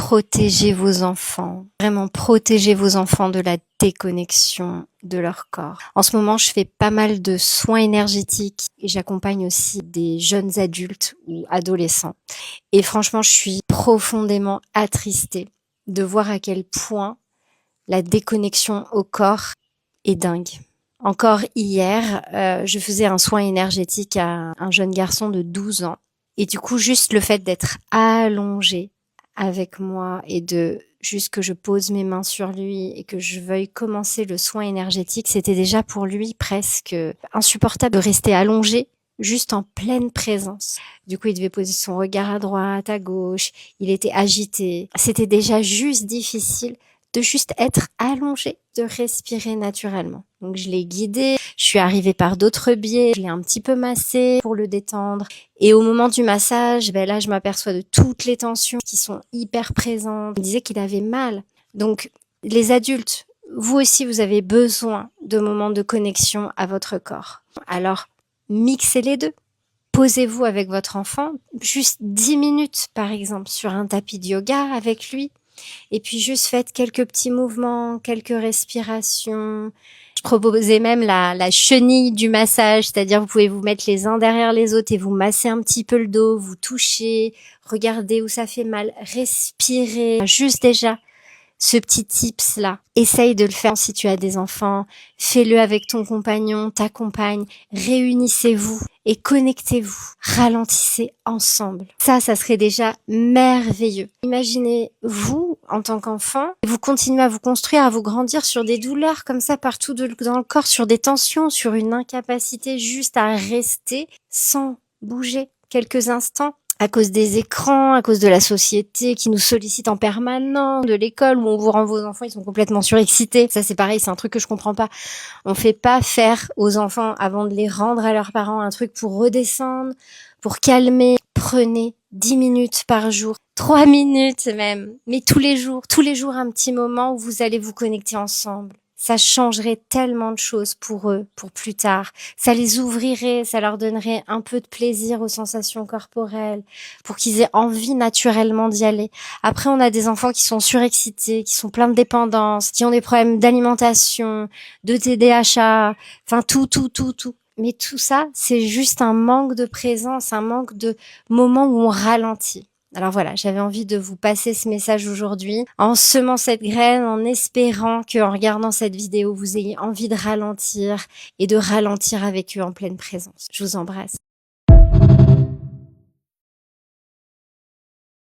protégez vos enfants. Vraiment, protégez vos enfants de la déconnexion de leur corps. En ce moment, je fais pas mal de soins énergétiques et j'accompagne aussi des jeunes adultes ou adolescents. Et franchement, je suis profondément attristée de voir à quel point la déconnexion au corps est dingue. Encore hier, je faisais un soin énergétique à un jeune garçon de 12 ans. Et du coup, juste le fait d'être allongé avec moi et de juste que je pose mes mains sur lui et que je veuille commencer le soin énergétique, c'était déjà pour lui presque insupportable de rester allongé juste en pleine présence. Du coup, il devait poser son regard à droite, à gauche, il était agité. C'était déjà juste difficile de juste être allongé, de respirer naturellement. Donc je l'ai guidé, je suis arrivée par d'autres biais, je l'ai un petit peu massé pour le détendre. Et au moment du massage, là je m'aperçois de toutes les tensions qui sont hyper présentes. Il me disait qu'il avait mal. Donc les adultes, vous aussi vous avez besoin de moments de connexion à votre corps. Alors mixez les deux. Posez-vous avec votre enfant, juste 10 minutes par exemple sur un tapis de yoga avec lui. Et puis juste faites quelques petits mouvements, quelques respirations. Je proposais même la chenille du massage, c'est-à-dire vous pouvez vous mettre les uns derrière les autres et vous masser un petit peu le dos, vous touchez, regardez où ça fait mal, respirez. Juste déjà ce petit tips là, essaye de le faire si tu as des enfants, fais-le avec ton compagnon, ta compagne, réunissez-vous et connectez-vous, ralentissez ensemble. Ça serait déjà merveilleux. Imaginez-vous en tant qu'enfant, vous continuez à vous construire, à vous grandir sur des douleurs comme ça partout dans le corps, sur des tensions, sur une incapacité juste à rester sans bouger quelques instants. À cause des écrans, à cause de la société qui nous sollicite en permanence, de l'école où on vous rend vos enfants, ils sont complètement surexcités. Ça c'est pareil, c'est un truc que je comprends pas. On fait pas faire aux enfants avant de les rendre à leurs parents un truc pour redescendre, pour calmer. Prenez 10 minutes par jour, 3 minutes même, mais tous les jours un petit moment où vous allez vous connecter ensemble. Ça changerait tellement de choses pour eux, pour plus tard. Ça les ouvrirait, ça leur donnerait un peu de plaisir aux sensations corporelles, pour qu'ils aient envie naturellement d'y aller. Après, on a des enfants qui sont surexcités, qui sont pleins de dépendance, qui ont des problèmes d'alimentation, de TDAH, enfin tout. Mais tout ça, c'est juste un manque de présence, un manque de moments où on ralentit. Alors voilà, j'avais envie de vous passer ce message aujourd'hui, en semant cette graine, en espérant qu'en regardant cette vidéo, vous ayez envie de ralentir et de ralentir avec eux en pleine présence. Je vous embrasse.